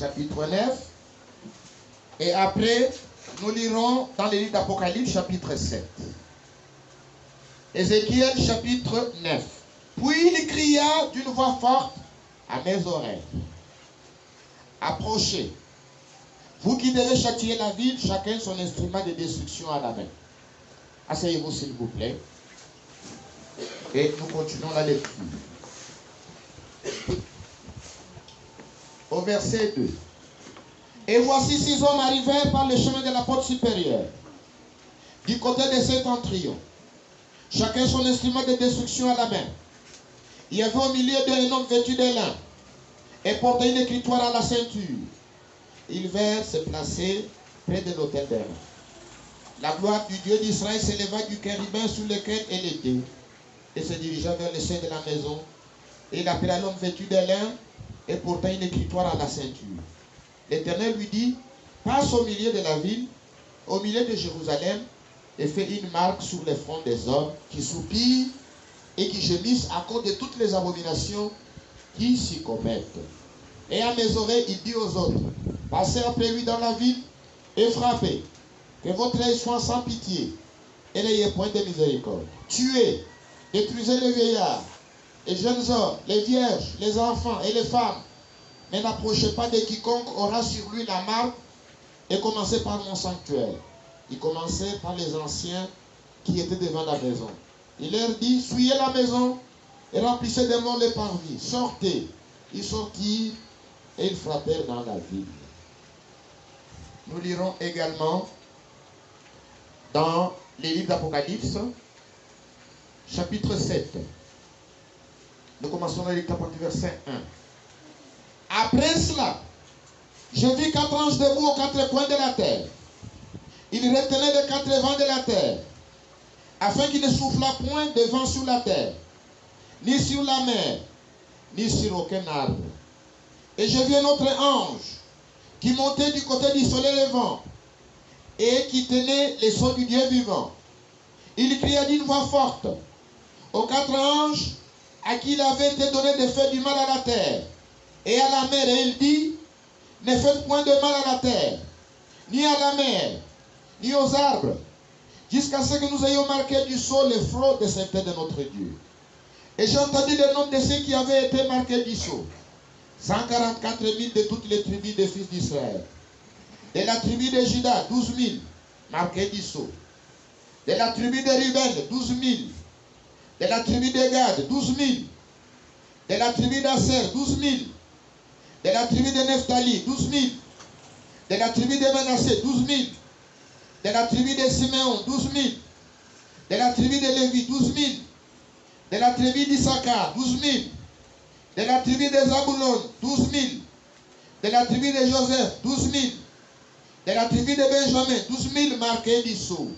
chapitre 9. Et après, nous lirons dans le livre d'Apocalypse, chapitre 7. Ézéchiel, chapitre 9. Puis il cria d'une voix forte à mes oreilles. Approchez, vous qui devez châtier la ville, chacun son instrument de destruction à la main. Asseyez-vous s'il vous plaît. Et nous continuons la lecture. Au verset 2. Et voici 6 hommes arrivèrent par le chemin de la porte supérieure, du côté de Septentrion, chacun son instrument de destruction à la main. Il y avait au milieu d'eux un homme vêtu de lin et portait une écritoire à la ceinture. Ils vinrent se placer près de l'autel d'airain. La gloire du Dieu d'Israël s'éleva du chérubin sur lequel elle était et se dirigea vers le sein de la maison. Et il appela l'homme vêtu de lin et portant une écritoire à la ceinture. L'Éternel lui dit, passe au milieu de la ville, au milieu de Jérusalem, et fais une marque sur le front des hommes qui soupirent et qui gémissent à cause de toutes les abominations qui s'y commettent. Et à mes oreilles, il dit aux autres, passez après lui dans la ville et frappez, que votre œil soit sans pitié, et n'ayez point de miséricorde. Tuez, détruisez les vieillards, les jeunes hommes, les vierges, les enfants et les femmes, mais n'approchez pas de quiconque aura sur lui la marque, et commencez par mon sanctuaire. Il commençait par les anciens qui étaient devant la maison. Il leur dit, souillez la maison et remplissez de morts les parvis. Sortez. Ils sortirent et ils frappèrent dans la ville. Nous lirons également dans les livres d'Apocalypse, chapitre 7. Nous commençons la lecture du verset 1. Après cela, je vis 4 anges debout aux 4 coins de la terre. Ils retenaient les 4 vents de la terre, afin qu'il ne soufflât point de vent sur la terre, ni sur la mer, ni sur aucun arbre. Et je vis un autre ange qui montait du côté du soleil levant et qui tenait les sceaux du Dieu vivant. Il cria d'une voix forte aux 4 anges à qui il avait été donné de faire du mal à la terre et à la mer. Et il dit, ne faites point de mal à la terre, ni à la mer, ni aux arbres, jusqu'à ce que nous ayons marqué du sceau le front de sceptre de notre Dieu. Et j'ai entendu le nom de ceux qui avaient été marqués du sceau. 144 000 de toutes les tribus des fils d'Israël. De la tribu de Juda, 12 000 marqués du sceau. De la tribu de Ruben, 12 000. De la tribu de Gad, 12 000. De la tribu d'Aser, 12 000. De la tribu de Nephtali, 12 000. De la tribu de Manassé, 12 000. De la tribu de Siméon, 12 000. De la tribu de Lévi, 12 000. De la tribu d'Issachar, 12 000. De la tribu de Zabulon, 12 000. De la tribu de Joseph, 12 000. De la tribu de Benjamin, 12 000 marqués du sceau.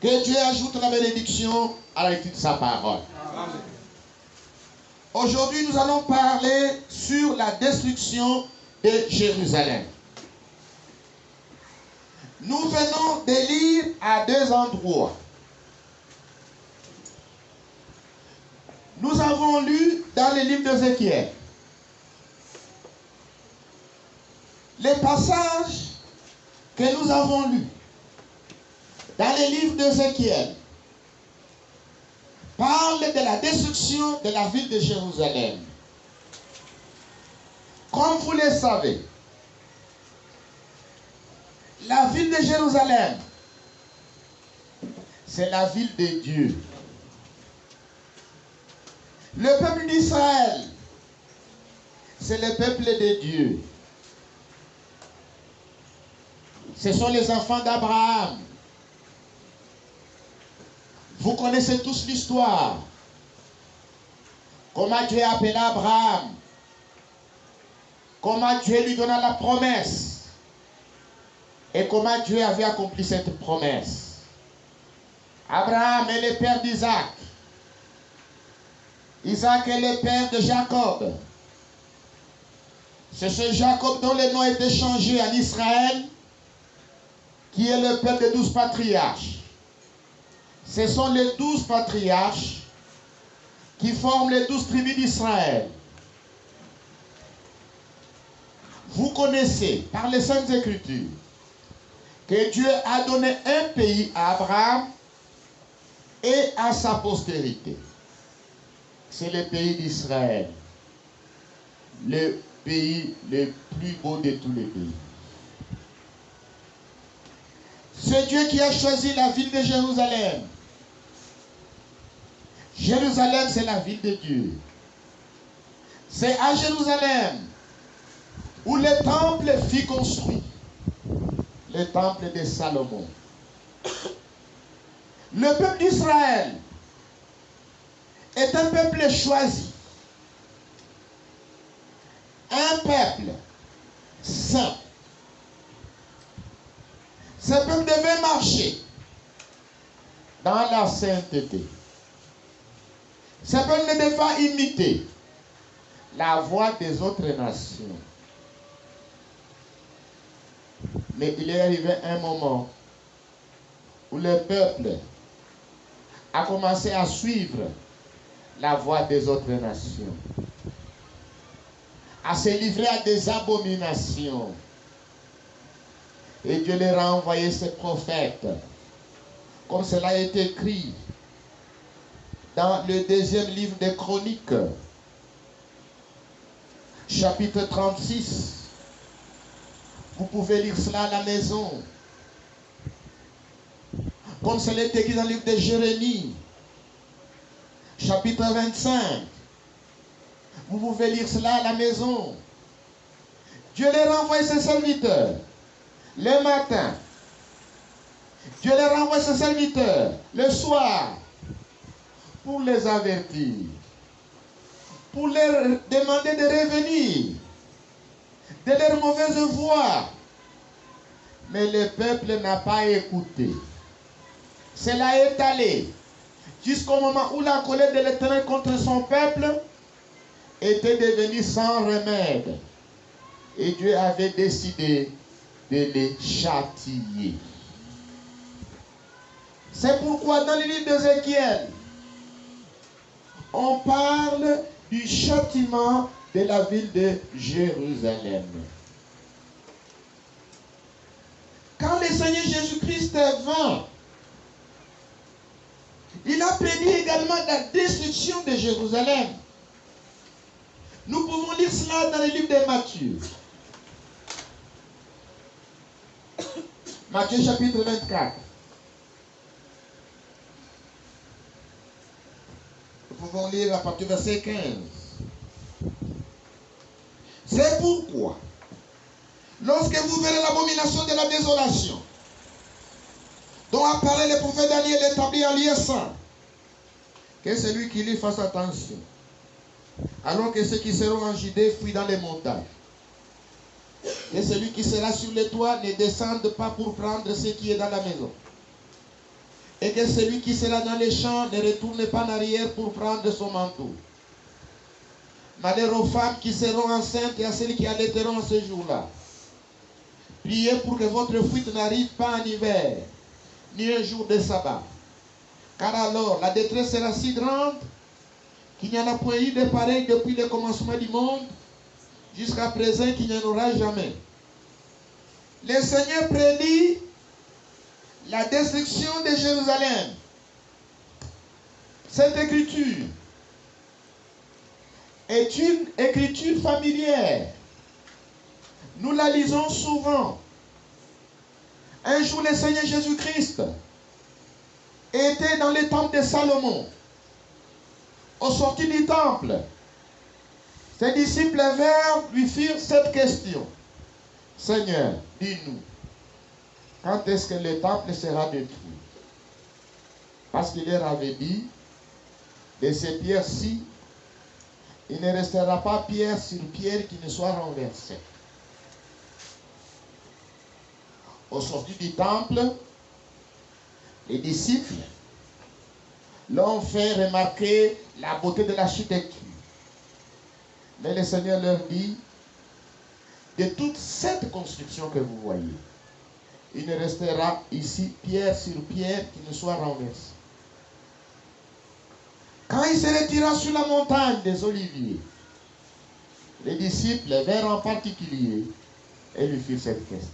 Que Dieu ajoute la bénédiction à la lecture de sa parole. Amen. Aujourd'hui, nous allons parler sur la destruction de Jérusalem. Nous venons de lire à 2 endroits. Nous avons lu dans le livre d'Ézéchiel. Les passages que nous avons lus dans le livre d'Ézéchiel parlent de la destruction de la ville de Jérusalem. Comme vous le savez, la ville de Jérusalem, c'est la ville de Dieu. Le peuple d'Israël, c'est le peuple de Dieu. Ce sont les enfants d'Abraham. Vous connaissez tous l'histoire. Comment Dieu a appelé Abraham. Comment Dieu lui donna la promesse. Et comment Dieu avait accompli cette promesse. Abraham est le père d'Isaac. Isaac est le père de Jacob. C'est ce Jacob dont le nom a été changé en Israël, qui est le père des 12 patriarches. Ce sont les 12 patriarches qui forment les 12 tribus d'Israël. vous connaissez par les Saintes Écritures que Dieu a donné un pays à Abraham et à sa postérité. C'est le pays d'Israël, le pays le plus beau de tous les pays. C'est Dieu qui a choisi la ville de Jérusalem. Jérusalem, c'est la ville de Dieu. C'est à Jérusalem où le temple fut construit. Le temple de Salomon. Le peuple d'Israël est un peuple choisi. Un peuple saint. Ce peuple devait marcher dans la sainteté. Ce peuple ne devait pas imiter la voix des autres nations. Mais il est arrivé un moment où le peuple a commencé à suivre la voix des autres nations, à se livrer à des abominations. Et Dieu leur a envoyé ses prophètes, comme cela est écrit dans le deuxième livre des Chroniques, chapitre 36. Vous pouvez lire cela à la maison. Comme cela est écrit dans le livre de Jérémie, chapitre 25. Vous pouvez lire cela à la maison. Dieu leur envoie ses serviteurs le matin. Dieu leur envoie ses serviteurs le soir pour les avertir, pour leur demander de revenir de leur mauvaise voie. Mais le peuple n'a pas écouté. Cela est allé jusqu'au moment où la colère de l'Éternel contre son peuple était devenue sans remède. Et Dieu avait décidé de les châtier. C'est pourquoi dans le livre d'Ézéchiel, on parle du châtiment de la ville de Jérusalem. Quand le Seigneur Jésus-Christ vint, il a prédit également la destruction de Jérusalem. Nous pouvons lire cela dans le livre de Matthieu. Matthieu chapitre 24. Nous pouvons lire à partir du verset 15. C'est pourquoi, lorsque vous verrez l'abomination de la désolation, dont a parlé le prophète Daniel établi en lieu saint, que celui qui lit fasse attention, alors que ceux qui seront en Judée fuient dans les montagnes. Que celui qui sera sur les toits ne descende pas pour prendre ce qui est dans la maison. Et que celui qui sera dans les champs ne retourne pas en arrière pour prendre son manteau. Malheur aux femmes qui seront enceintes et à celles qui allaiteront ce jour-là. Priez pour que votre fuite n'arrive pas en hiver, ni un jour de sabbat. Car alors la détresse sera si grande qu'il n'y en a point eu de pareil depuis le commencement du monde jusqu'à présent, qu'il n'y en aura jamais. Le Seigneur prédit la destruction de Jérusalem. Cette écriture est une écriture familière. Nous la lisons souvent. Un jour, le Seigneur Jésus-Christ était dans le temple de Salomon. Au sortir du temple, ses disciples vinrent lui faire cette question. Seigneur, dis-nous, quand est-ce que le temple sera détruit? Parce qu'il leur avait dit, de ces pierres-ci, il ne restera pas pierre sur pierre qui ne soit renversée. Au sortir du temple, les disciples l'ont fait remarquer la beauté de l'architecture. Mais le Seigneur leur dit, de toute cette construction que vous voyez, il ne restera ici pierre sur pierre qui ne soit renversée. Quand il se retira sur la montagne des Oliviers, les disciples vinrent en particulier et lui firent cette question.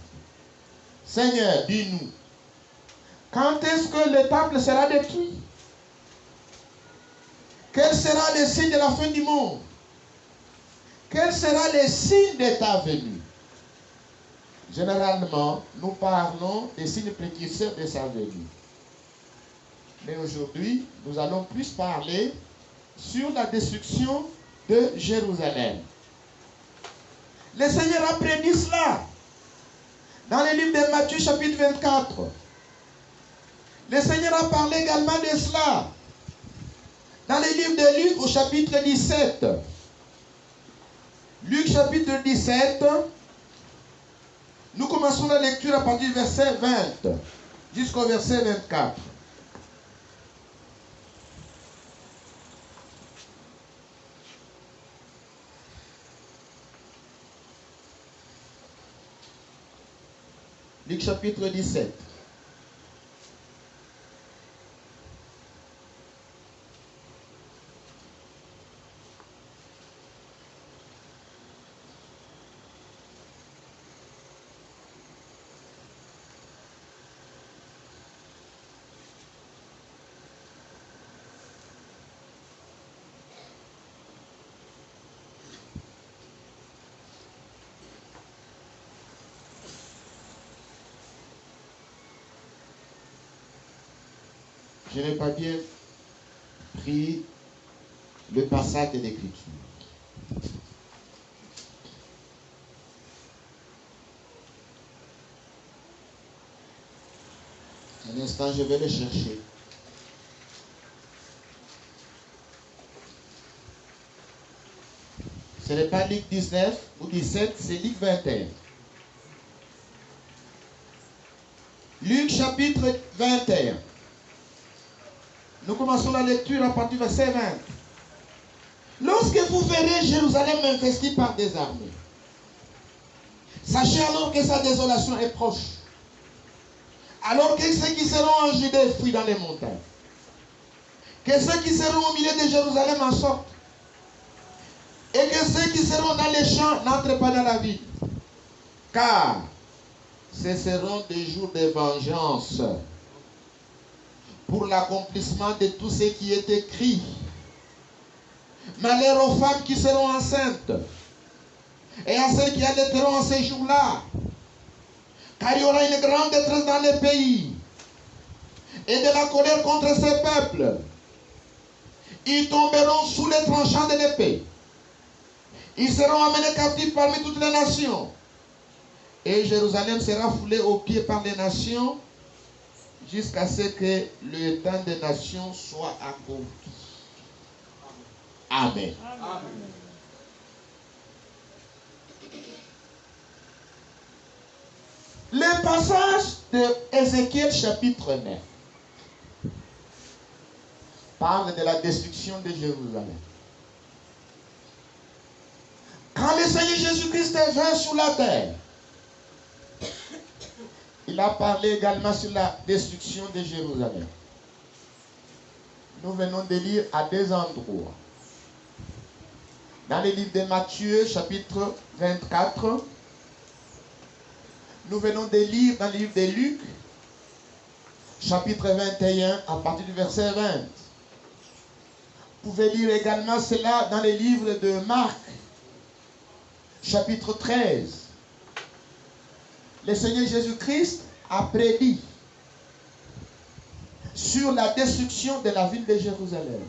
Seigneur, dis-nous, quand est-ce que le temple sera détruit? Quel sera le signe de la fin du monde? Quel sera le signe de ta venue? Généralement, nous parlons des signes précurseurs de sa venue. Mais aujourd'hui, nous allons plus parler sur la destruction de Jérusalem. Le Seigneur a prédit cela dans le livre de Matthieu chapitre 24. Le Seigneur a parlé également de cela dans le livre de Luc au chapitre 17. Luc chapitre 17, nous commençons la lecture à partir du verset 20 jusqu'au verset 24. Luc chapitre 17. Je n'ai pas bien pris le passage de l'Écriture. Un instant, je vais le chercher. Ce n'est pas Luc 19 ou 17, c'est Luc 21. Luc chapitre 21. Nous commençons la lecture à partir du verset 20. Lorsque vous verrez Jérusalem investie par des armées, sachez alors que sa désolation est proche. Alors que ceux qui seront en Judée fuient dans les montagnes. Que ceux qui seront au milieu de Jérusalem en sortent. Et que ceux qui seront dans les champs n'entrent pas dans la ville. Car ce seront des jours de vengeance pour l'accomplissement de tout ce qui est écrit. Malheur aux femmes qui seront enceintes et à ceux qui allaiteront en ces jours-là. Car il y aura une grande détresse dans les pays et de la colère contre ces peuples. Ils tomberont sous les tranchants de l'épée. Ils seront amenés captifs parmi toutes les nations. Et Jérusalem sera foulée aux pieds par les nations jusqu'à ce que le temps des nations soit accompli. Amen. Amen. Le passage de Ézéchiel chapitre 9 parle de la destruction de Jérusalem. Quand le Seigneur Jésus-Christ est venu sur la terre, il a parlé également sur la destruction de Jérusalem. Nous venons de lire à deux endroits. Dans le livre de Matthieu, chapitre 24, nous venons de lire dans le livre de Luc, chapitre 21, à partir du verset 20. Vous pouvez lire également cela dans le livre de Marc, chapitre 13. Le Seigneur Jésus-Christ a prédit sur la destruction de la ville de Jérusalem.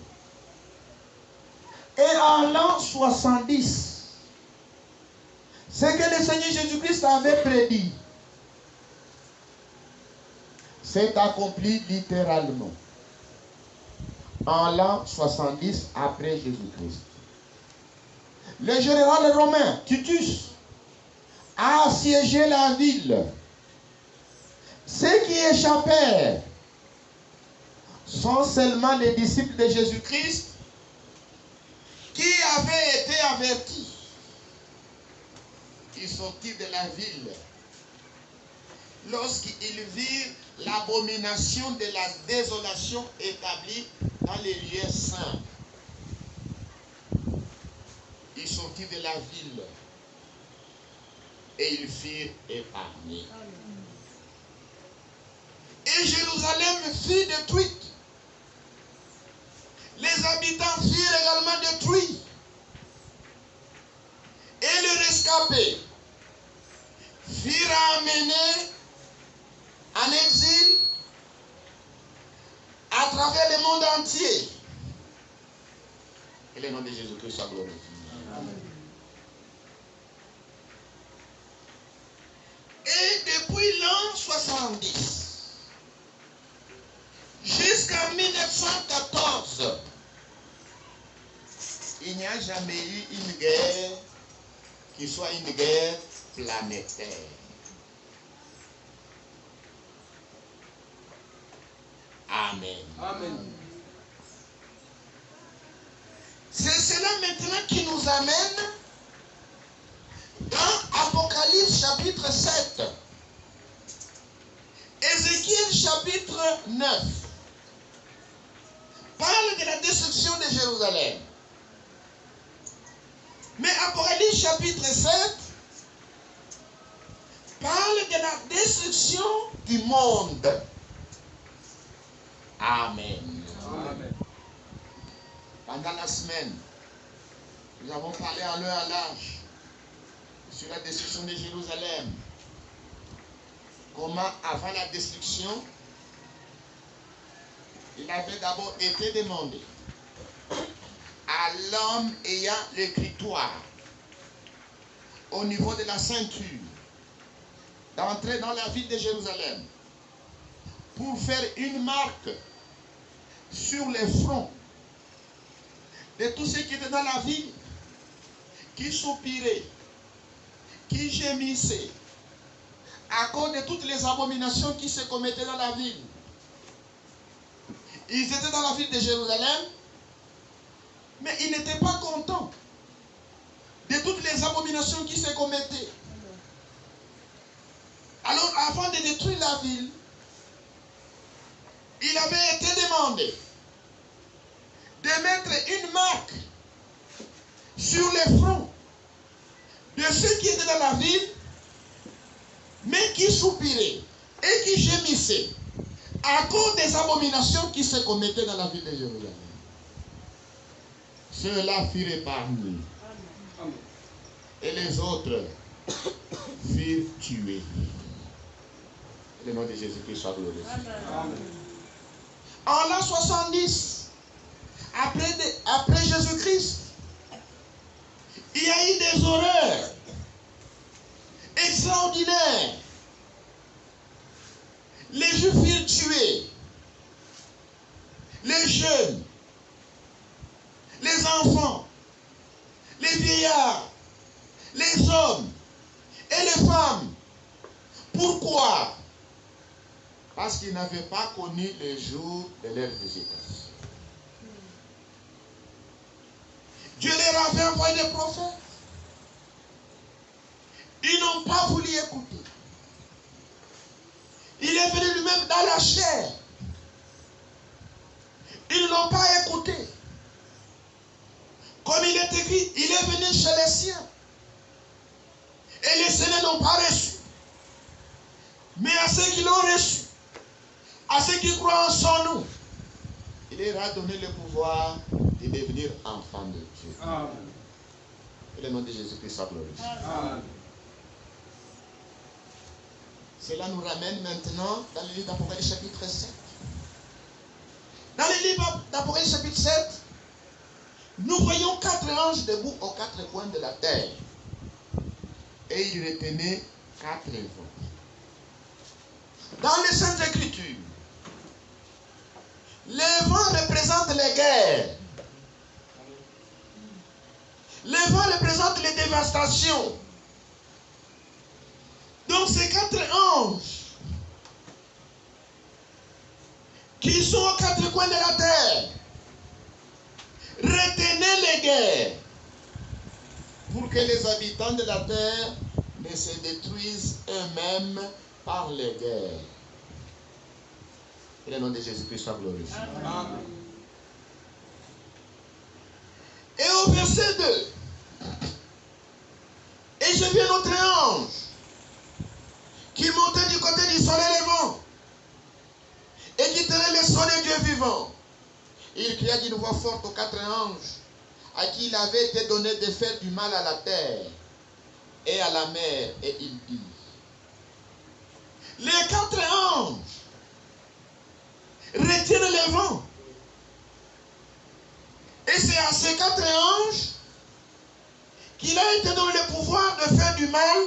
Et en l'an 70, ce que le Seigneur Jésus-Christ avait prédit s'est accompli littéralement. En l'an 70 après Jésus-Christ. Le général romain Titus a assiégé la ville. Ceux qui échappèrent sont seulement les disciples de Jésus-Christ qui avaient été avertis. Ils sortirent de la ville lorsqu'ils virent l'abomination de la désolation établie dans les lieux saints. Ils sont sortit de la ville et ils furent épargnés. Et Jérusalem fut détruite. Les habitants furent également détruits. Et les rescapés furent amenés en exil à travers le monde entier. Et le nom de Jésus-Christ soit glorifié. Et depuis l'an 70 jusqu'en 1914, il n'y a jamais eu une guerre qui soit une guerre planétaire. Amen. Amen. C'est cela maintenant qui nous amène dans Apocalypse chapitre 7, Ézéchiel chapitre 9, parle de la destruction de Jérusalem. Mais Apocalypse chapitre 7 parle de la destruction du monde. Amen. Amen. Pendant la semaine, nous avons parlé à l'heure à l'âge sur la destruction de Jérusalem. Comment, avant la destruction, il avait d'abord été demandé à l'homme ayant l'écritoire au niveau de la ceinture d'entrer dans la ville de Jérusalem pour faire une marque sur les fronts de tous ceux qui étaient dans la ville, qui soupiraient, qui gémissaient à cause de toutes les abominations qui se commettaient dans la ville. Ils étaient dans la ville de Jérusalem, mais ils n'étaient pas contents de toutes les abominations qui se commettaient. Alors, avant de détruire la ville, il avait été demandé de mettre une marque sur les fronts de ceux qui étaient dans la ville, mais qui soupiraient et qui gémissaient à cause des abominations qui se commettaient dans la ville de Jérusalem. Ceux-là furent épargnés. Et les autres furent tués. Le nom de Jésus-Christ soit glorifié. En l'an 70, après Jésus-Christ, il y a eu des horreurs extraordinaires. Les Juifs furent tués. Les jeunes, les enfants, les vieillards, les hommes et les femmes. Pourquoi? Parce qu'ils n'avaient pas connu le jour de leur visitation. Dieu leur avait envoyé des prophètes. Ils n'ont pas voulu écouter. Il est venu lui-même dans la chair. Ils n'ont pas écouté. Comme il est écrit, il est venu chez les siens. Et les siens n'ont pas reçu. Mais à ceux qui l'ont reçu, à ceux qui croient en son nom, il leur a donné le pouvoir de devenir enfants de Dieu. Amen. Et le nom de Jésus-Christ soit glorifié. Amen. Cela nous ramène maintenant dans le livre d'Apocalypse chapitre 7. Dans le livre d'Apocalypse chapitre 7, nous voyons 4 anges debout aux 4 coins de la terre. Et ils retenaient 4 vents. Dans les Saintes Écritures, les vents représentent les guerres. Les vents représentent les dévastations. Donc ces 4 anges qui sont aux 4 coins de la terre retenaient les guerres pour que les habitants de la terre ne se détruisent eux-mêmes par les guerres. Et le nom de Jésus-Christ soit glorifié. Amen. Et au verset 2, Et je vis un autre ange qui montait du côté du soleil levant et qui tenait le soleil de Dieu vivant. Il cria d'une voix forte aux 4 anges à qui il avait été donné de faire du mal à la terre et à la mer. Et il dit, les 4 anges retiennent le vent. Et c'est à ces 4 anges qu'il a été donné le pouvoir de faire du mal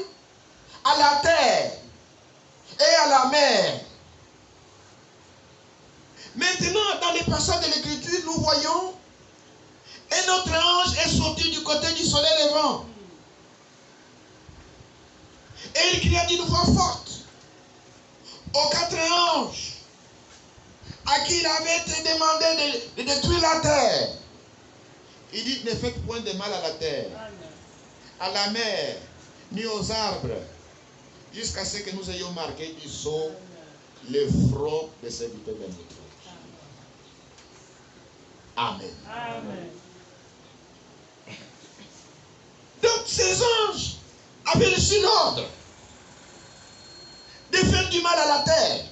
à la terre et à la mer. Maintenant, dans les passages de l'Écriture, nous voyons un autre ange est sorti du côté du soleil levant. Et il cria d'une voix forte aux 4 anges à qui il avait été demandé de détruire la terre. Il dit, ne faites point de mal à la terre, à la mer, ni aux arbres, jusqu'à ce que nous ayons marqué du sceau le front des serviteurs de notre Dieu. Amen. Amen. Donc ces anges avaient reçu l'ordre de faire du mal à la terre.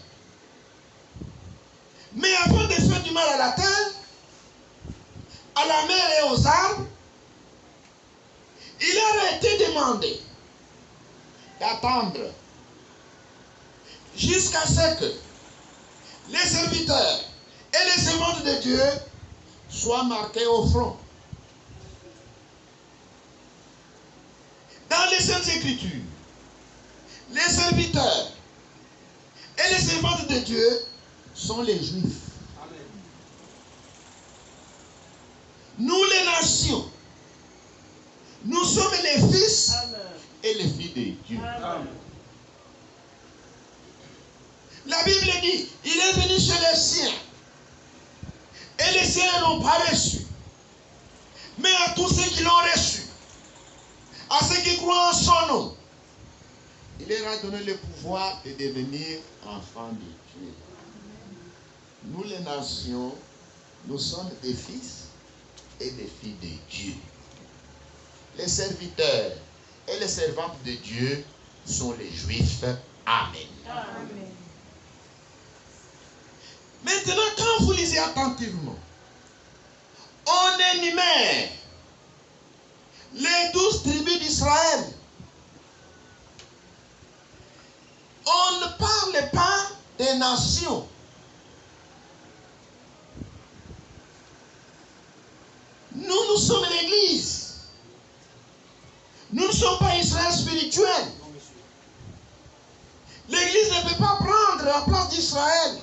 Mais avant de faire du mal à la terre, à la mer et aux arbres, il leur a été demandé d'attendre jusqu'à ce que les serviteurs et les servantes de Dieu soient marqués au front. Dans les Saintes Écritures, les serviteurs et les servantes de Dieu sont les Juifs. Amen. Nous, les nations, nous sommes les fils Amen. et les filles de Dieu. Amen. La Bible dit, il est venu chez les siens et les siens n'ont pas reçu. Mais à tous ceux qui l'ont reçu, à ceux qui croient en son nom, il leur a donné le pouvoir de devenir enfants de Dieu. Nous les nations, nous sommes des fils et des filles de Dieu. Les serviteurs et les servantes de Dieu sont les Juifs. Amen. Amen. Maintenant, quand vous lisez attentivement, on énumère les 12 tribus d'Israël. On ne parle pas des nations. Nous sommes l'Église. Nous ne sommes pas Israël spirituel. L'Église ne peut pas prendre la place d'Israël.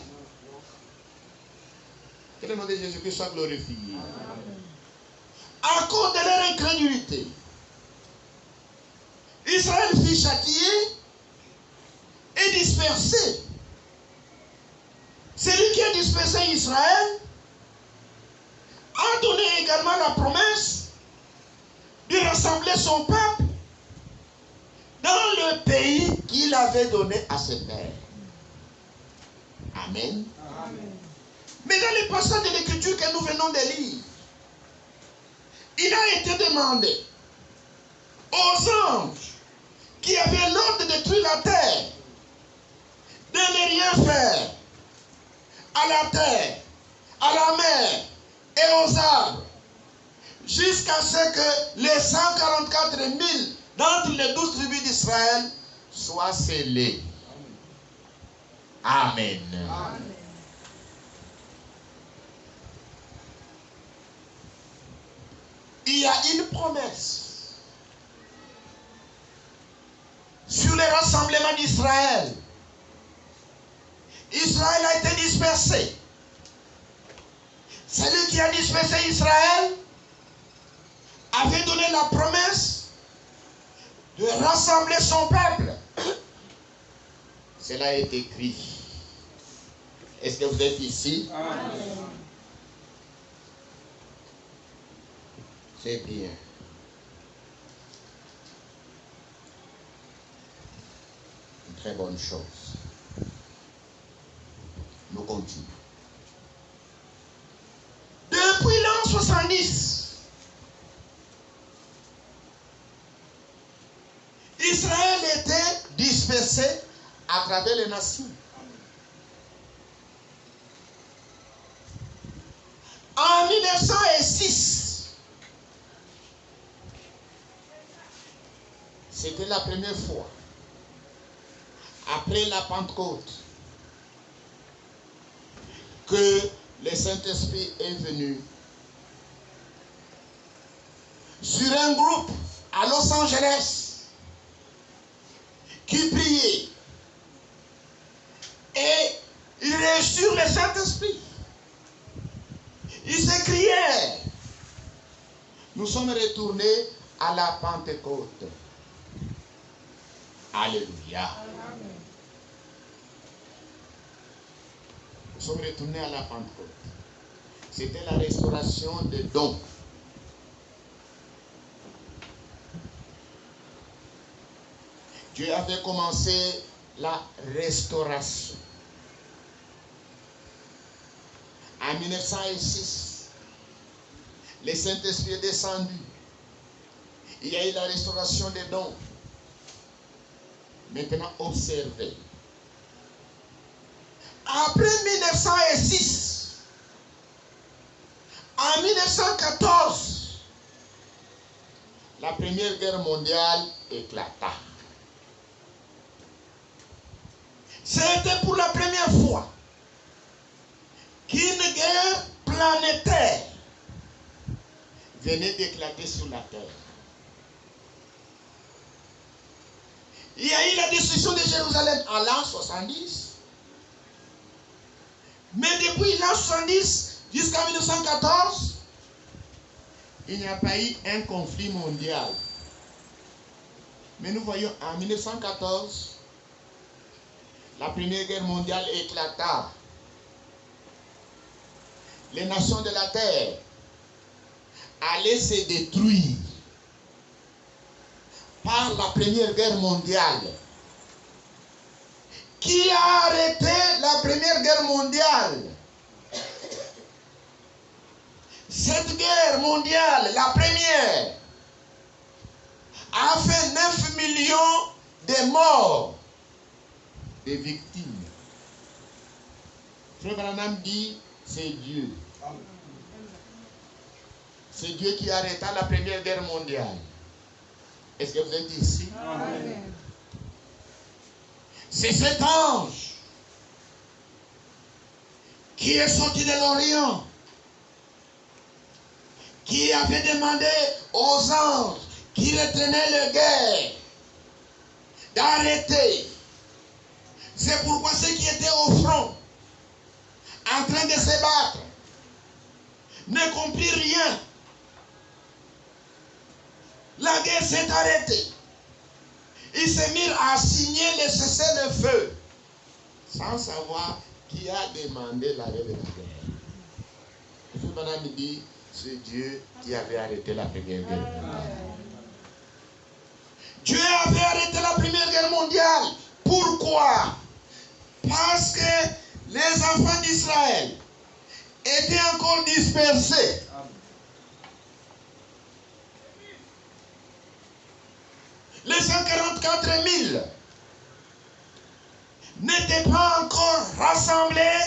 Que le nom de Jésus-Christ soit glorifié. À cause de leur incrédulité, Israël fut châtié et dispersé. Celui qui a dispersé Israël a donné également la promesse de rassembler son peuple dans le pays qu'il avait donné à ses pères. Amen. Amen. Mais dans les passages de l'Écriture que nous venons de lire, il a été demandé aux anges qui avaient l'ordre de détruire la terre de ne rien faire à la terre, à la mer et aux arbres, jusqu'à ce que les 144 000 d'entre les 12 tribus d'Israël soient scellés. Amen. Amen. Il y a une promesse sur les rassemblements d'Israël. Israël a été dispersé. Celui qui a dispersé Israël avait donné la promesse de rassembler son peuple. Cela est écrit. Est-ce que vous êtes ici? Amen. C'est bien. Une très bonne chose. Nous continuons. Depuis l'an 70, dispersés à travers les nations. En 1906, c'était la première fois, après la Pentecôte, que le Saint-Esprit est venu sur un groupe à Los Angeles qui priait et ils reçurent le Saint-Esprit. Ils s'écrièrent. Nous sommes retournés à la Pentecôte. Alléluia. Amen. Nous sommes retournés à la Pentecôte. C'était la restauration des dons. Dieu avait commencé la restauration. En 1906, le Saint-Esprit est descendu. Il y a eu la restauration des dons. Maintenant, observez. Après 1906, en 1914, la Première Guerre mondiale éclata. C'était pour la première fois qu'une guerre planétaire venait d'éclater sur la Terre. Il y a eu la destruction de Jérusalem en l'an 70. Mais depuis l'an 70 jusqu'en 1914, il n'y a pas eu un conflit mondial. Mais nous voyons en 1914, la Première Guerre mondiale éclata. Les nations de la terre allaient se détruire par la Première Guerre mondiale. Qui a arrêté la Première Guerre mondiale? Cette guerre mondiale, la première, a fait 9 millions de morts, de victimes. Frère Branham dit, c'est Dieu. C'est Dieu qui arrêta la Première Guerre mondiale. Est-ce que vous êtes ici? Amen. C'est cet ange qui est sorti de l'Orient, qui avait demandé aux anges qui retenaient les guerres d'arrêter. C'est pourquoi ceux qui étaient au front, en train de se battre, ne comprirent rien. La guerre s'est arrêtée. Ils se mirent à signer le cessez-le-feu, sans savoir qui a demandé l'arrêt de la guerre. Le frère Branham dit, c'est Dieu qui avait arrêté la Première Guerre mondiale. Dieu avait arrêté la Première Guerre mondiale. Pourquoi? Parce que les enfants d'Israël étaient encore dispersés. Les 144 000 n'étaient pas encore rassemblés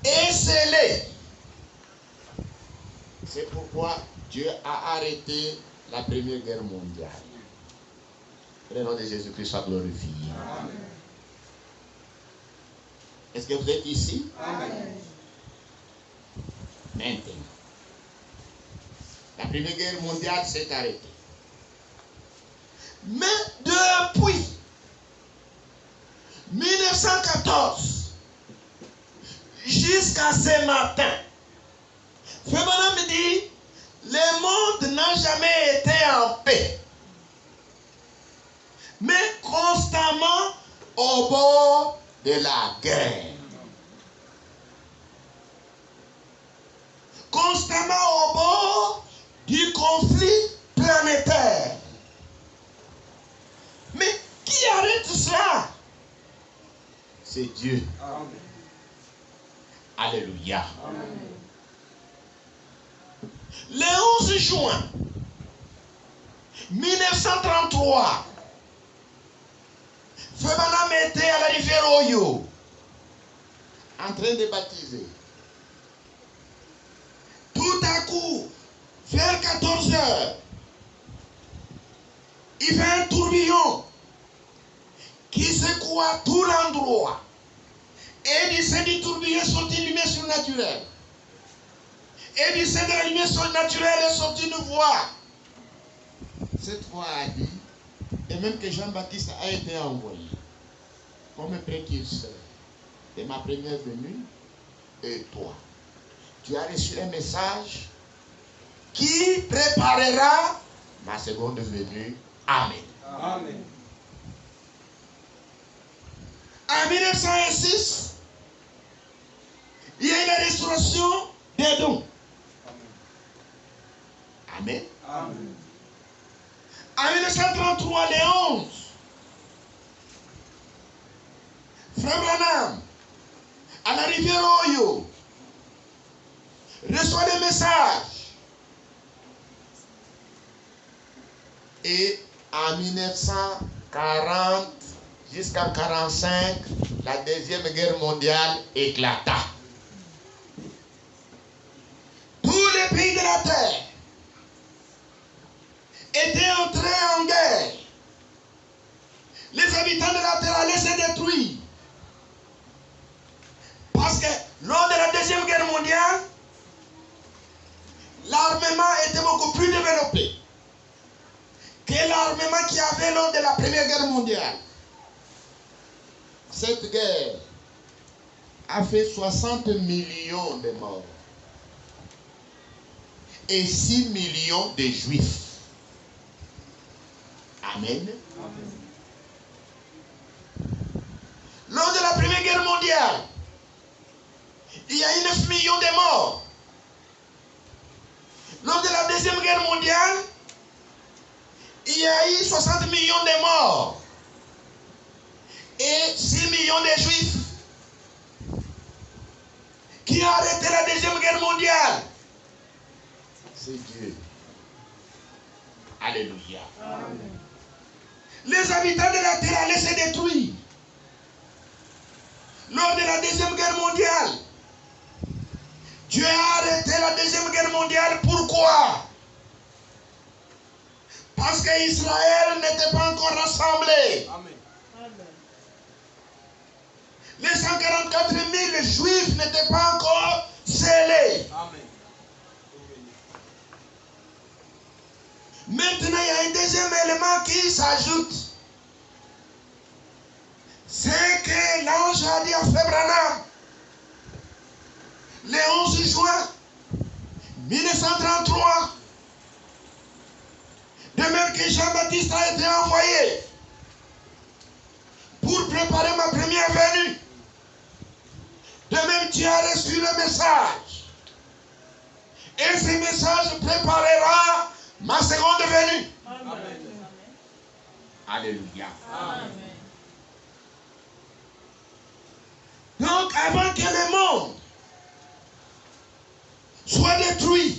et scellés. C'est pourquoi Dieu a arrêté la Première Guerre mondiale. Le nom de Jésus-Christ soit glorifié. Amen. Est-ce que vous êtes ici? Amen. Maintenant, la Première Guerre mondiale s'est arrêtée. Mais depuis 1914 jusqu'à ce matin, Frère Branham me dit, le monde n'a jamais été en paix, mais constamment au bord de la guerre. Constamment au bord du conflit planétaire. Mais qui arrête cela? C'est Dieu. Amen. Alléluia. Amen. Le 11 juin 1933, Frère Branham Oyo, en train de baptiser. Tout à coup, vers 14 heures, il fait un tourbillon qui secoua tout l'endroit. Et du sein du tourbillon sortit une lumière surnaturelle. Et du sein de la lumière surnaturelle est sortie une voix. Cette voix a dit, et même que Jean-Baptiste a été envoyé comme précurseur de ma première venue, et toi, tu as reçu un message qui préparera ma seconde venue. Amen. Amen. En 1906, il y a eu la restauration des dons. Amen. Amen. En 1933, les 11, Frère Branham, à la rivière Oyo, reçoit des messages. Et en 1940 jusqu'en 1945, la Deuxième Guerre mondiale éclata. Tous les pays de la terre étaient entrés en guerre. Les habitants de la terre allaient se détruire. Parce que lors de la Deuxième Guerre mondiale, l'armement était beaucoup plus développé que l'armement qu'il y avait lors de la Première Guerre mondiale. Cette guerre a fait 60 millions de morts et 6 millions de juifs. Amen. Amen. Lors de la Première Guerre mondiale, il y a eu 9 millions de morts. Lors de la Deuxième Guerre mondiale, il y a eu 60 millions de morts et 6 millions de juifs. Qui a arrêté la Deuxième Guerre mondiale? C'est Dieu. Alléluia. Amen. Les habitants de la terre allaient se détruire. Lors de la Deuxième Guerre mondiale, Dieu a arrêté la Deuxième Guerre mondiale. Pourquoi? Parce qu'Israël n'était pas encore rassemblé. Amen. Les 144 000 juifs n'étaient pas encore scellés. Amen. Maintenant, il y a un deuxième élément qui s'ajoute. C'est que l'ange a dit à Frère Branham, le 11 juin 1933, de même que Jean-Baptiste a été envoyé pour préparer ma première venue, de même tu as reçu le message. Et ce message préparera ma seconde venue. Amen. Alléluia. Amen. Donc, avant que le monde soit détruit,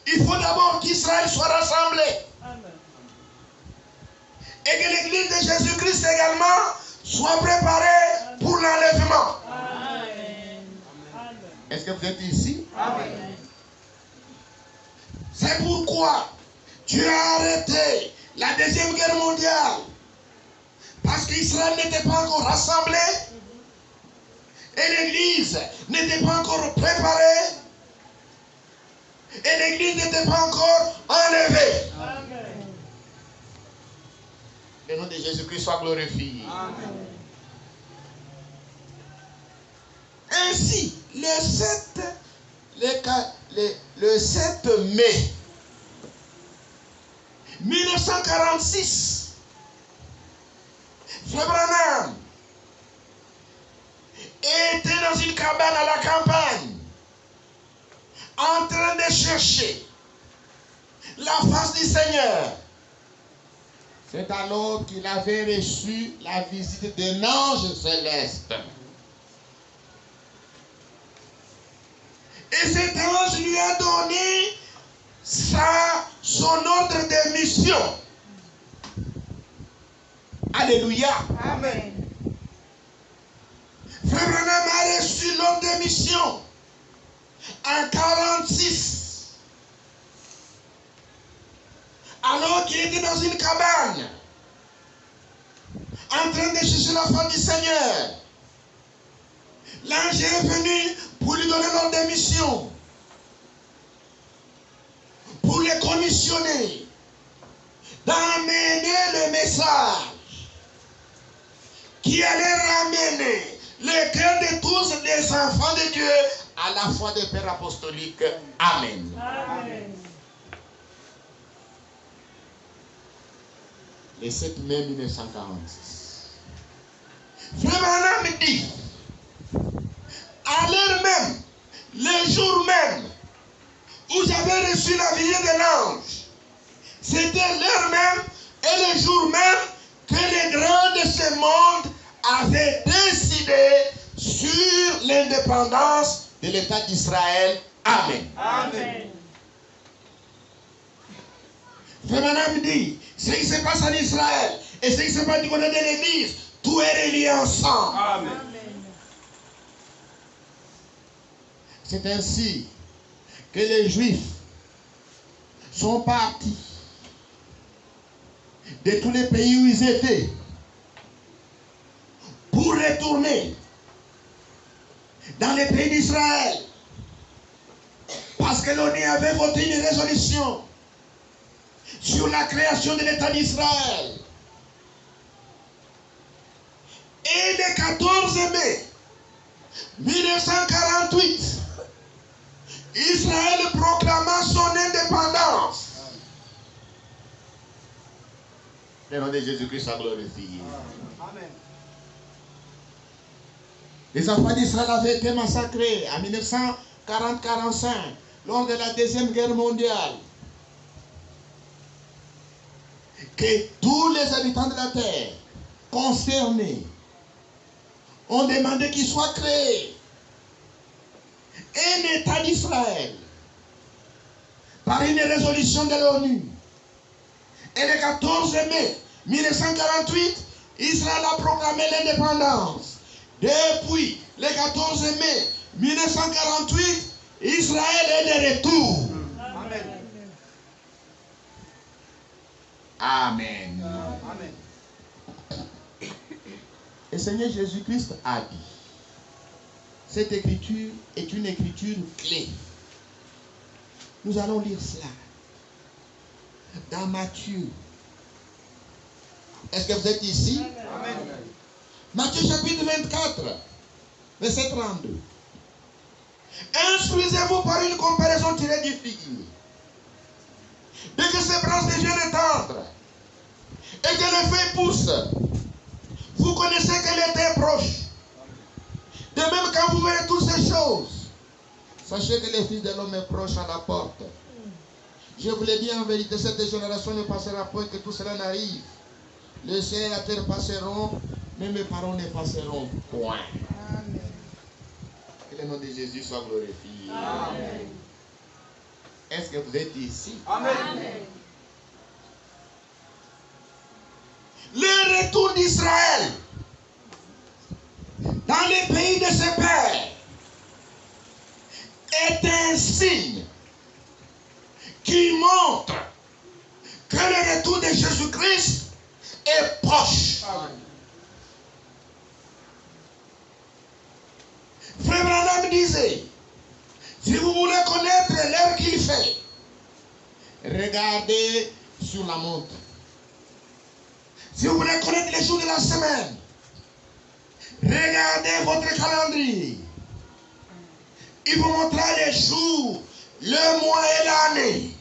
il faut d'abord qu'Israël soit rassemblé. Amen. Et que l'église de Jésus-Christ également soit préparée pour l'enlèvement. Amen. Est-ce que vous êtes ici? Amen. C'est pourquoi Dieu a arrêté la Deuxième Guerre mondiale. Parce qu'Israël n'était pas encore rassemblé. Et l'église n'était pas encore préparée. Et l'église n'était pas encore enlevée. Amen. Le nom de Jésus-Christ soit glorifié. Amen. Ainsi, le 7 mai 1946, Frère Branham était dans une cabane à la campagne, en train de chercher la face du Seigneur. C'est alors qu'il avait reçu la visite d'un ange céleste. Et cet ange lui a donné son ordre de mission. Alléluia. Amen. Frère Branham a reçu l'ordre de mission en 46, alors qu'il était dans une cabane, en train de chercher la femme du Seigneur. L'ange est venu pour lui donner l'ordre de mission, pour les commissionner, d'amener le message qui allait ramener le cœur de tous les enfants de Dieu à la foi des pères apostoliques. Amen. Amen. Le 7 mai 1946. Frère Branham dit, à l'heure même, le jour même où j'avais reçu la vision de l'ange, c'était l'heure même et le jour même que les grands de ce monde avaient décidé sur l'indépendance de l'État d'Israël. Amen. Amen. Frère Branham dit, ce qui se passe en Israël et ce qui se passe du côté de l'Église, tout est relié ensemble. Amen. C'est ainsi que les Juifs sont partis de tous les pays où ils étaient pour retourner dans les pays d'Israël, parce que l'ONU avait voté une résolution sur la création de l'État d'Israël. Et le 14 mai 1948, Israël proclama son indépendance. Le nom de Jésus-Christ soit glorifié. Amen. Les enfants d'Israël avaient été massacrés en 1940-45 lors de la Deuxième Guerre mondiale. Que tous les habitants de la terre concernés ont demandé qu'il soit créé un État d'Israël par une résolution de l'ONU. Et le 14 mai 1948, Israël a proclamé l'indépendance. Depuis le 14 mai 1948, Israël est de retour. Amen. Amen. Amen. Le Seigneur Jésus-Christ a dit, cette écriture est une écriture clé. Nous allons lire cela dans Matthieu. Est-ce que vous êtes ici? Amen. Matthieu chapitre 24, verset 32. Instruisez-vous par une comparaison tirée du figuier. Dès que ces branches deviennent tendres et que les feuilles poussent, vous connaissez que l'été est proche. De même, quand vous verrez toutes ces choses, sachez que le Fils de l'homme est proche à la porte. Je vous l'ai dit en vérité, cette génération ne passera point que tout cela n'arrive. Le ciel et la terre passeront, mais mes paroles ne passeront point. Amen. Que le nom de Jésus soit glorifié. Amen. Est-ce que vous êtes ici? Amen. Le retour d'Israël dans les pays de ses pères est un signe qui montre que le retour de Jésus-Christ est proche. Amen. Frère Branham disait, si vous voulez connaître l'heure qu'il fait, regardez sur la montre. Si vous voulez connaître les jours de la semaine, regardez votre calendrier. Il vous montrera les jours, le mois et l'année.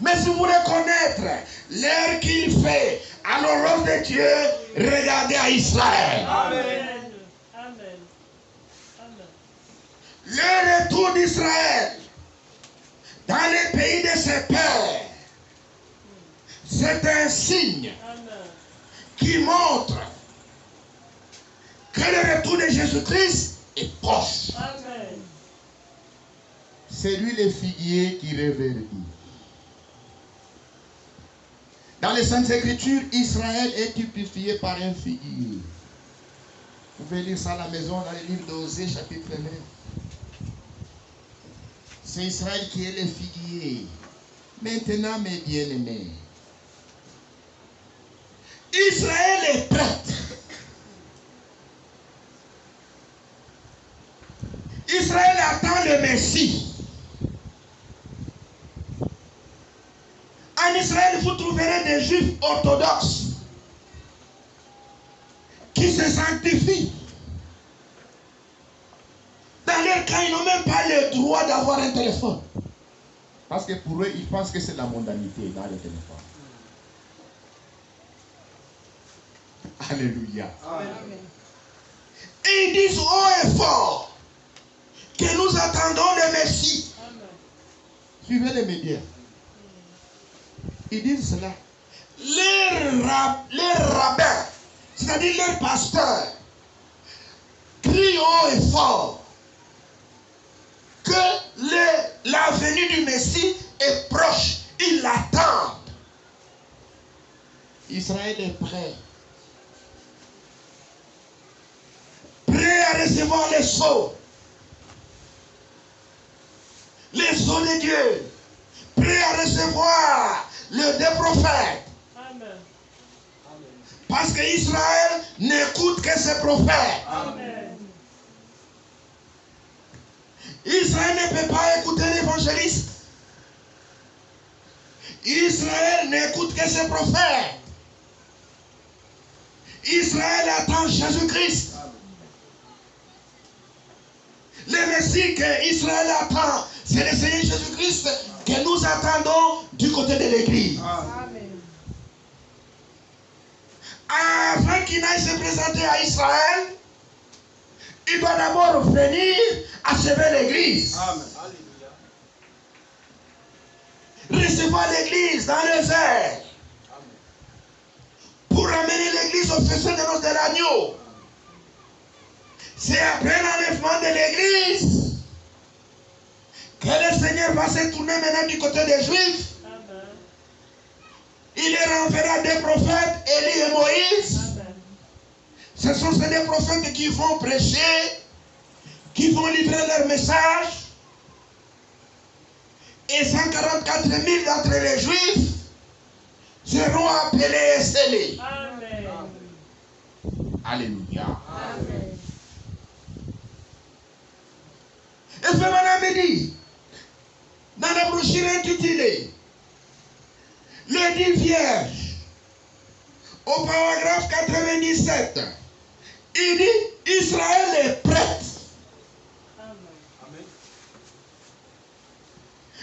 Mais si vous voulez connaître l'heure qu'il fait à l'horreur de Dieu, regardez à Israël. Amen. Amen. Amen. Le retour d'Israël dans les pays de ses pères, c'est un signe Amen. qui montre que le retour de Jésus-Christ est proche. Amen. C'est lui le figuier qui reverdit. Dans les Saintes Écritures, Israël est typifié par un figuier. Vous pouvez lire ça à la maison dans le livre d'Osée, chapitre 9. C'est Israël qui est le figuier. Maintenant, mes bien-aimés, Israël est prête. Israël attend le Messie. En Israël, vous trouverez des Juifs orthodoxes qui se sanctifient. Dans leur cas, ils n'ont même pas le droit d'avoir un téléphone. Parce que pour eux, ils pensent que c'est la mondanité dans le téléphone. Alléluia. Amen. Et ils disent haut et fort que nous attendons le Messie. Amen. Suivez les médias. Ils disent cela. Les rabbins, c'est-à-dire les pasteurs, crient haut et fort que la venue du Messie est proche. Ils l'attendent. Israël est prêt. Prêt à recevoir les sceaux. Les sceaux de Dieu. Prêt à recevoir le des prophètes. Amen. Parce qu'Israël n'écoute que ses prophètes. Amen. Israël ne peut pas écouter l'évangéliste. Israël n'écoute que ses prophètes. Israël attend Jésus-Christ. Le Messie que Israël attend, c'est le Seigneur Jésus-Christ que nous attendons du côté de l'Église. Amen. Avant qu'il n'aille se présenter à Israël, il doit d'abord venir achever l'Église. Amen. Recevoir l'Église dans les airs. Pour amener l'Église au festin de noces de l'agneau. C'est après l'enlèvement de l'Église que le Seigneur va se tourner maintenant du côté des Juifs. Amen. Il leur enverra des prophètes, Élie et Moïse. Amen. Ce sont ces deux prophètes qui vont prêcher, qui vont livrer leur message. Et 144 000 d'entre les Juifs seront appelés et scellés. Amen. Alléluia. Amen. Et frère Madame me dit, dans la brochure intitulée Le dit vierge, au paragraphe 97, il dit Israël est prête. Amen.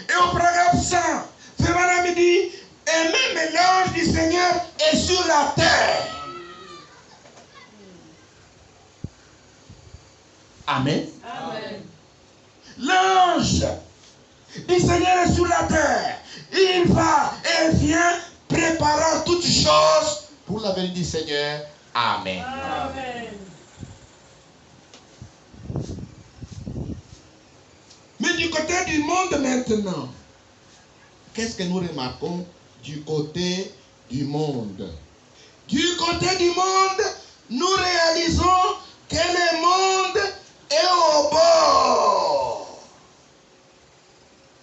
Et au paragraphe 100, frère Madame me dit, et même l'ange du Seigneur est sur la terre. Amen. Amen. L'ange du Seigneur est sur la terre. Il va et vient préparant toutes choses pour la venue du Seigneur. Amen. Amen. Mais du côté du monde maintenant, qu'est-ce que nous remarquons du côté du monde? Du côté du monde, nous réalisons que le monde est au bord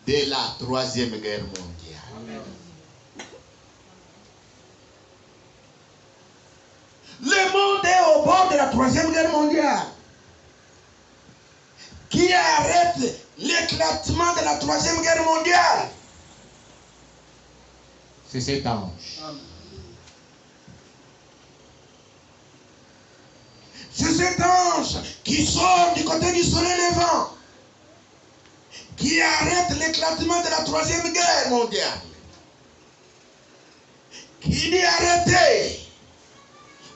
de la Troisième Guerre mondiale. Le monde est au bord de la Troisième Guerre mondiale. Qui arrête l'éclatement de la Troisième Guerre mondiale? C'est cet ange. C'est cet ange qui sort du côté du soleil levant, qui arrête l'éclatement de la Troisième Guerre mondiale. Qui dit arrêtez.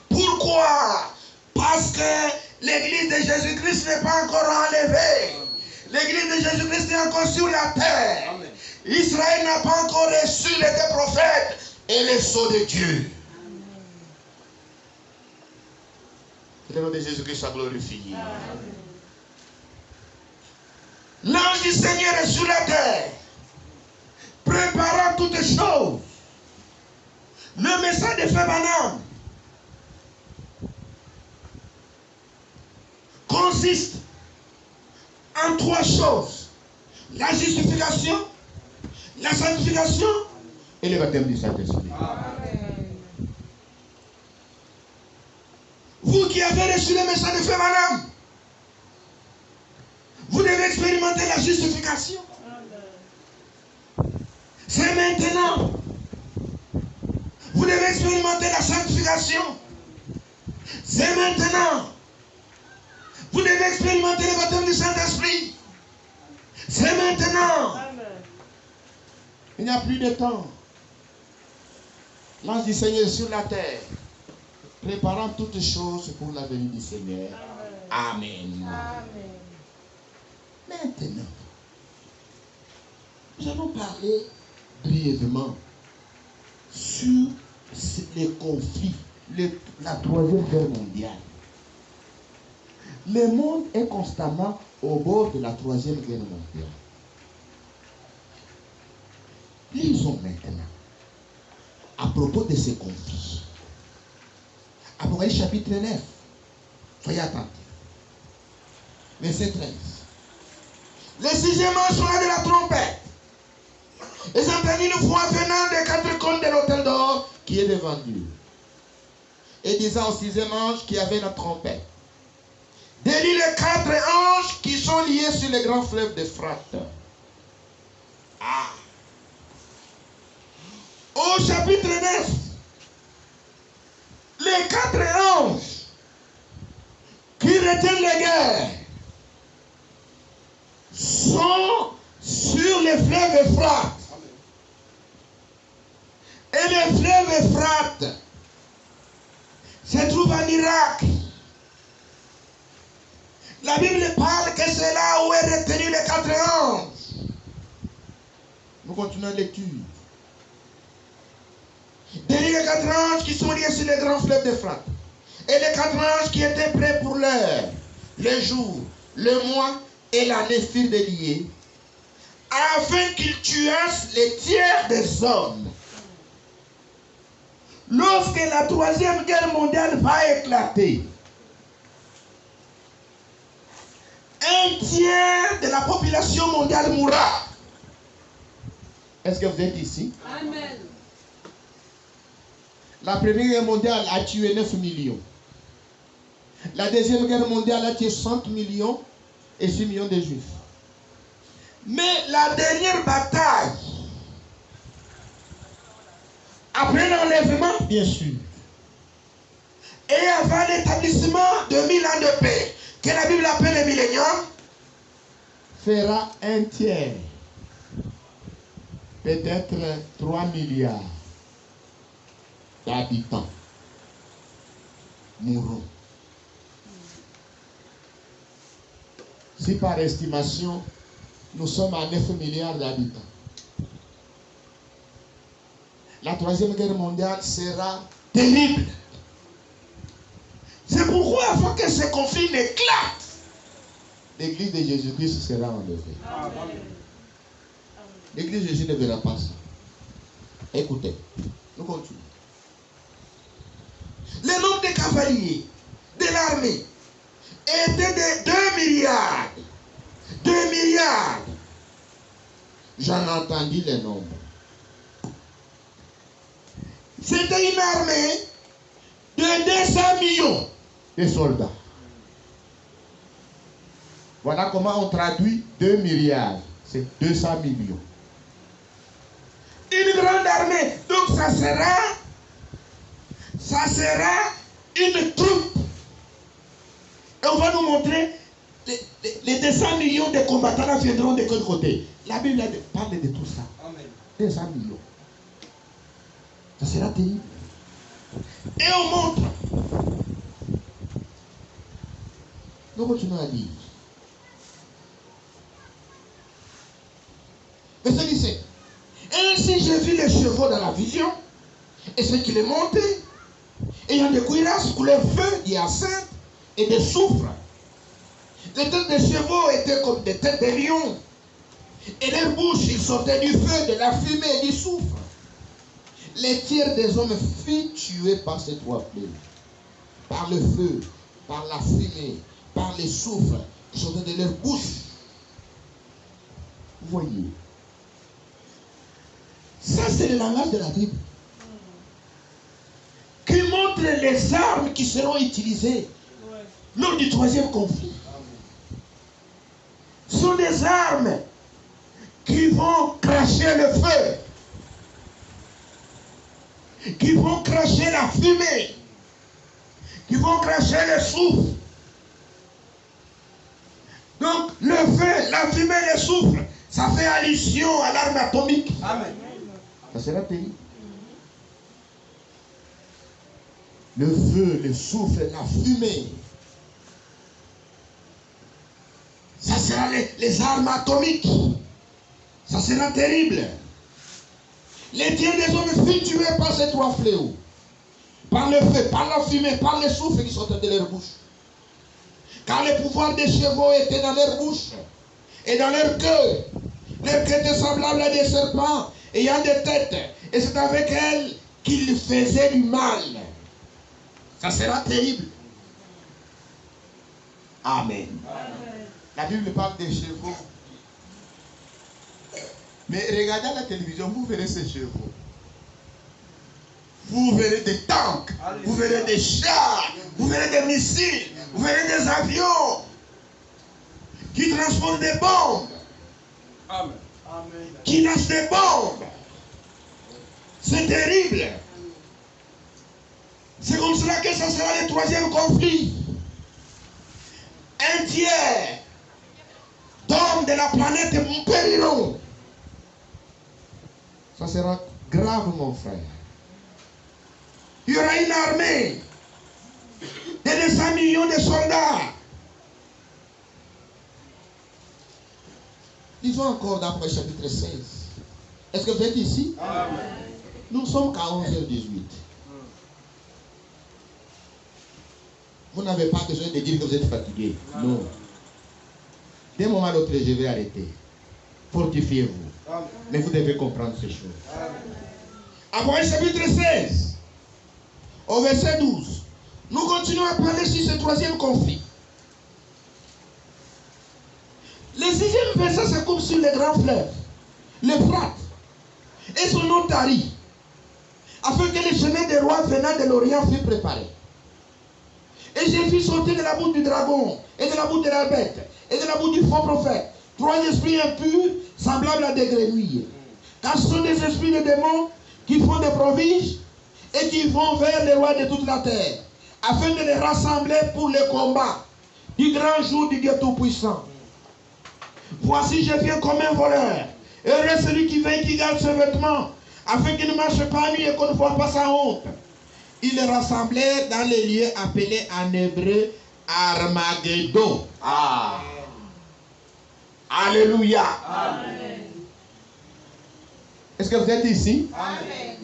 Pourquoi? Parce que l'église de Jésus-Christ n'est pas encore enlevée. L'église de Jésus-Christ est encore sur la terre. Amen. Israël n'a pas encore reçu les deux prophètes et les sceaux de Dieu. Que le nom de Jésus-Christ soit glorifié. L'ange du Seigneur est sur la terre, préparant toutes choses. Le message de Frère Branham consiste en trois choses. La justification, la sanctification et le baptême du Saint-Esprit. Vous qui avez reçu le message de Frère Branham, vous devez expérimenter la justification. C'est maintenant. Vous devez expérimenter la sanctification. C'est maintenant. Vous devez expérimenter le baptême du Saint-Esprit. C'est maintenant. Il n'y a plus de temps. L'ange du Seigneur est sur la terre, préparant toutes choses pour la venue du Seigneur. Amen. Maintenant, nous allons parler brièvement sur les conflits, la Troisième Guerre mondiale. Le monde est constamment au bord de la Troisième Guerre mondiale. Lisons maintenant à propos de ces conflits. Apocalypse chapitre 9. Soyez attentifs. Verset 13. Le sixième ange sonna de la trompette. Et j'entendis une voix venant des quatre cônes de l'autel d'or qui est devant Dieu. Et disant au sixième ange qui avait la trompette, délie les quatre anges qui sont liés sur le grand fleuve d'Euphrate. Ah! Au chapitre 9, les quatre anges qui retiennent les guerres sont sur le fleuve Euphrate. Et le fleuve Euphrate se trouve en Irak. La Bible parle que c'est là où est retenu les quatre anges. Nous continuons la lecture. Derrière les quatre anges qui sont liés sur le grand fleuve d'Euphrate. Et les quatre anges qui étaient prêts pour l'heure, le jour, le mois et l'année furent déliés, afin qu'ils tuassent les tiers des hommes. Lorsque la Troisième Guerre mondiale va éclater, un tiers de la population mondiale mourra. Est-ce que vous êtes ici? Amen. La Première Guerre mondiale a tué 9 millions. La Deuxième Guerre mondiale a tué 60 millions et 6 millions de Juifs. Mais la dernière bataille, après l'enlèvement, bien sûr, et avant l'établissement de 1000 ans de paix, que la Bible appelle le millénium, fera un tiers, peut-être 3 milliards d'habitants mourront. Si par estimation, nous sommes à 9 milliards d'habitants, la Troisième Guerre mondiale sera terrible. C'est pourquoi avant que ce conflit n'éclate, l'Église de Jésus-Christ sera enlevée. L'Église de Jésus ne verra pas ça. Écoutez, nous continuons. Le nombre de cavaliers de l'armée était de 2 milliards. 2 milliards. J'en ai entendu les nombres. C'était une armée de 200 millions de soldats. Voilà comment on traduit 2 milliards. C'est 200 millions. Une grande armée. Donc ça sera une troupe. Et on va nous montrer les 200 millions de combattants viendront de quel côté. La Bible parle de tout ça. Amen. 200 millions. Ça sera terrible. Et on montre. Nous continuons à lire. Verset 17. Ainsi j'ai vu les chevaux dans la vision, et ceux qui les montaient, ayant des cuirasses couleur feu, d'hyacinthe et de soufre. Les têtes des chevaux étaient comme des têtes de lions, et leurs bouches, ils sortaient du feu, de la fumée et du soufre. Les tiers des hommes furent tués par ces trois plaies, par le feu, par la fumée par les souffles qui sortaient de leur bouche. Vous voyez. Ça, c'est le langage de la Bible. Qui montre les armes qui seront utilisées lors du troisième conflit. Ce sont des armes qui vont cracher le feu, qui vont cracher la fumée, qui vont cracher le souffle. Donc, le feu, la fumée, le souffle, ça fait allusion à l'arme atomique. Amen. Ça sera terrible. Le feu, le souffle, la fumée. Ça sera les armes atomiques. Ça sera terrible. Les dieux des hommes furent tués par ces trois fléaux. Par le feu, par la fumée, par le souffle qui sortait de leur bouche. Car le pouvoir des chevaux était dans leur bouche et dans leur queue. Leur queue était semblable à des serpents ayant des têtes. Et c'est avec elles qu'ils faisaient du mal. Ça sera terrible. Amen. Amen. La Bible parle des chevaux. Mais regardez à la télévision, vous verrez ces chevaux. Vous verrez des tanks, vous verrez des chars, vous verrez des missiles, vous verrez des avions qui transportent des bombes, Amen. Amen. qui lancent des bombes. C'est terrible. C'est comme cela que ça sera le troisième conflit. Un tiers d'hommes de la planète périront. Ça sera grave, mon frère. Il y aura une armée de 200 millions de soldats. Lisons encore dans le chapitre 16. Est-ce que vous êtes ici? Amen. Nous sommes qu'à 11h18. Vous n'avez pas besoin de dire que vous êtes fatigué. Non. D'un moment à l'autre, je vais arrêter. Fortifiez-vous. Amen. Mais vous devez comprendre ces choses. Amen. Après le chapitre 16, au verset 12, nous continuons à parler sur ce troisième conflit. Le sixième verset se coupe sur le grand fleuve, l'Euphrate, et son nom tarit, afin que le chemin des rois venant de l'Orient fût préparé. Et j'ai vu sortir de la bouche du dragon, et de la bouche de la bête, et de la bouche du faux prophète, trois esprits impurs, semblables à des grenouilles. Car ce sont des esprits de démons qui font des prodiges, et qui vont vers les rois de toute la terre, afin de les rassembler pour le combat du grand jour du Dieu Tout-Puissant. Voici, je viens comme un voleur. Heureux celui qui veille, qui garde ses vêtements, afin qu'il ne marche pas nu et qu'on ne voit pas sa honte. Ils les rassemblaient dans les lieux appelés en hébreu Armageddon. Ah. Alléluia. Amen. Est-ce que vous êtes ici? Amen.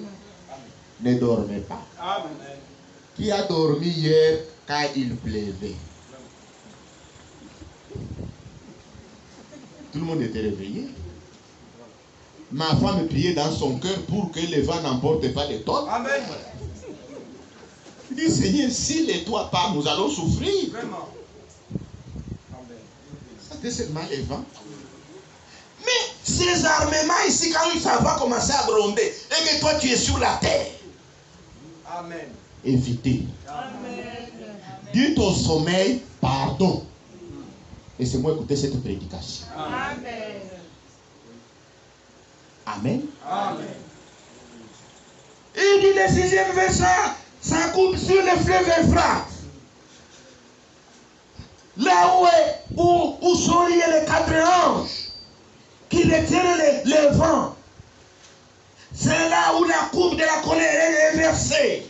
Ne dormez pas. Amen. Qui a dormi hier quand il pleuvait? Tout le monde était réveillé. Ma femme priait dans son cœur pour que le vent n'emporte pas les tonnes. Amen. Il dit, Seigneur, si les toits partent, nous allons souffrir. Vraiment. Amen. C'était seulement les vents. Mais ces armements ici, quand ça va commencer à gronder, et que toi tu es sur la terre, Amen. évitez. Amen. Dites au sommeil, pardon. Laissez-moi écouter cette prédication. Amen. Amen. Amen. Il dit le sixième verset, ça coupe sur le fleuve Euphrate. Là où sont liés les quatre anges qui retiennent le vent. C'est là où la coupe de la colère est versée.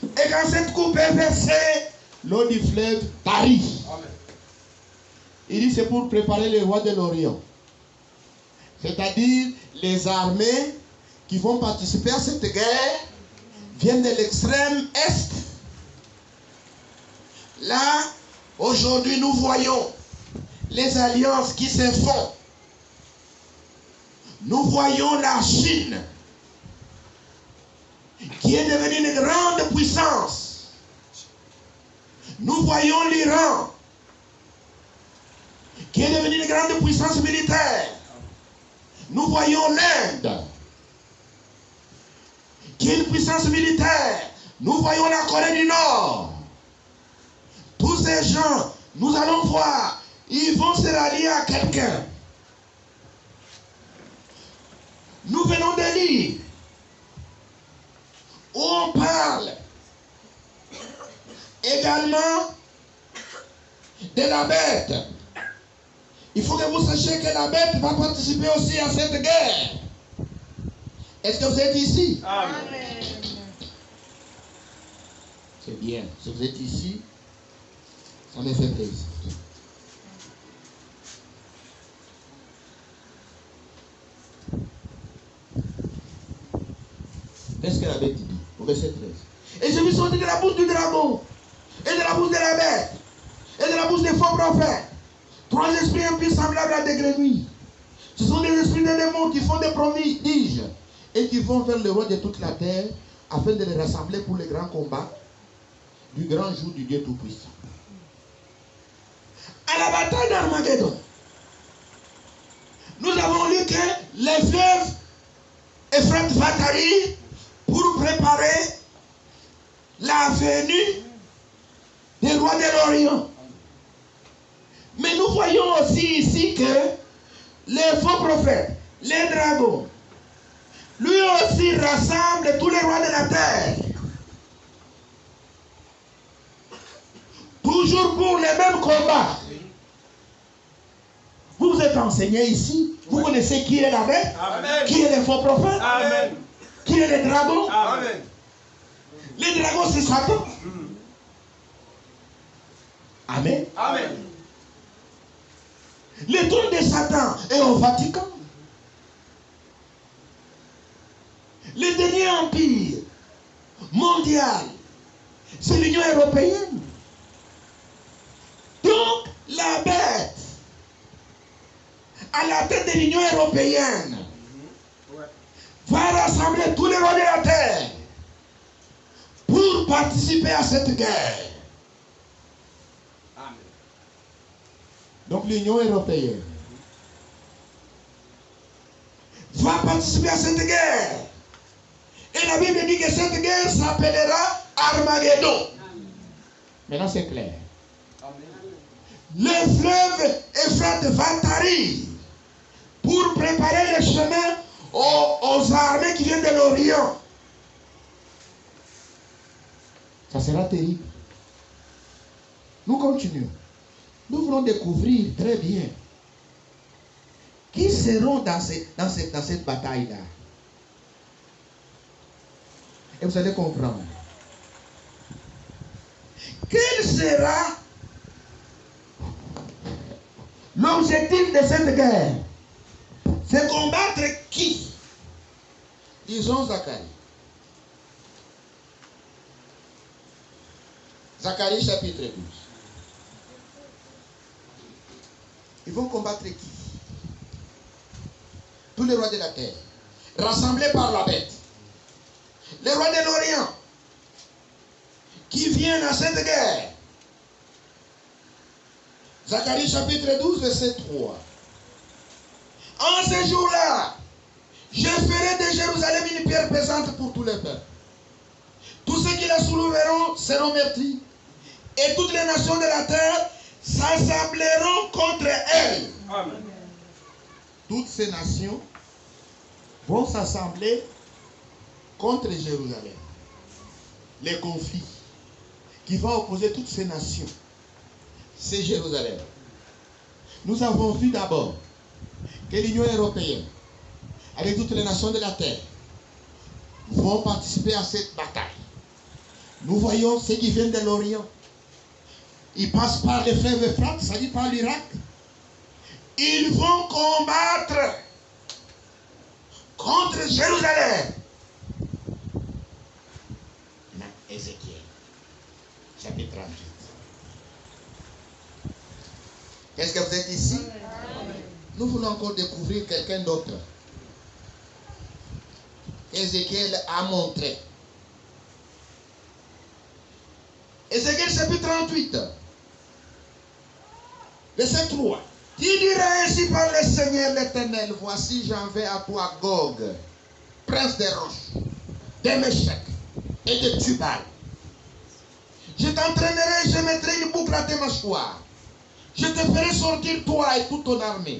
Et quand cette coupe est versée, l'eau du fleuve tarit. Amen. Il dit c'est pour préparer les rois de l'Orient. C'est-à-dire les armées qui vont participer à cette guerre viennent de l'extrême est. Là, aujourd'hui, nous voyons les alliances qui se font. Nous voyons la Chine qui est devenue une grande puissance. Nous voyons l'Iran qui est devenue une grande puissance militaire. Nous voyons l'Inde, qui est une puissance militaire. Nous voyons la Corée du Nord. Tous ces gens, nous allons voir, ils vont se rallier à quelqu'un. Nous venons de lire où on parle également de la bête. Il faut que vous sachiez que la bête va participer aussi à cette guerre. Est-ce que vous êtes ici? Amen. C'est bien. Si vous êtes ici, ça me fait plaisir. Qu'est-ce que la bête dit au verset 13? Et je me suis sorti de la bouche du dragon, et de la bouche de la bête, et de la bouche des faux prophètes. 3 esprits impies semblables à des grenouilles. Ce sont des esprits de démons qui font des prodiges et qui vont vers le roi de toute la terre afin de les rassembler pour le grand combat du grand jour du Dieu Tout-Puissant. À la bataille d'Armageddon, nous avons lu que les fleuves Euphrate va tarir pour préparer la venue des rois de l'Orient. Mais nous voyons aussi ici que les faux prophètes, les dragons, lui aussi rassemble tous les rois de la terre. Toujours pour les mêmes combats. Vous êtes enseignés ici. Vous connaissez qui est la bête? Amen. Qui est les faux prophètes? Amen. Qui est les dragons? Amen. Les dragons, c'est Satan. Amen. Amen. Le trône de Satan est au Vatican. Le dernier empire mondial, c'est l'Union européenne. Donc, la bête, à la tête de l'Union européenne, va rassembler tous les rois de la terre pour participer à cette guerre. Amen. Donc l'Union européenne va participer à cette guerre. Et la Bible dit que cette guerre s'appellera Armageddon. Maintenant c'est clair. Le fleuve Euphrate va tarir pour préparer le chemin aux armées qui viennent de l'Orient. Ça sera terrible. Nous continuons. Nous voulons découvrir très bien qui seront dans cette bataille-là. Et vous allez comprendre. Quel sera l'objectif de cette guerre? C'est combattre qui? Disons Zacharie. Zacharie chapitre 12. Ils vont combattre qui? Tous les rois de la terre, rassemblés par la bête. Les rois de l'Orient, qui viennent à cette guerre. Zacharie chapitre 12, verset 3. En ce jour-là, je ferai de Jérusalem une pierre pesante pour tous les peuples. Tous ceux qui la soulèveront seront meurtris. Et toutes les nations de la terre s'assembleront contre elle. Amen. Toutes ces nations vont s'assembler contre Jérusalem. Les conflits qui vont opposer toutes ces nations, c'est Jérusalem. Nous avons vu d'abord que l'Union européenne, avec toutes les nations de la terre, vont participer à cette bataille. Nous voyons ceux qui viennent de l'Orient. Ils passent par les fleuves Euphrate, ça dit par l'Irak. Ils vont combattre contre Jérusalem. Ézéchiel, chapitre 38. Est-ce que vous êtes ici? Nous voulons encore découvrir quelqu'un d'autre. Ézéchiel a montré. Ézéchiel chapitre 38, verset 3. Qui dira ainsi par le Seigneur l'Éternel, voici j'envoie à toi Gog, prince des roches, des Méchèques et de Tubal. Je t'entraînerai, je mettrai une boucle à tes mâchoires. Je te ferai sortir toi et toute ton armée.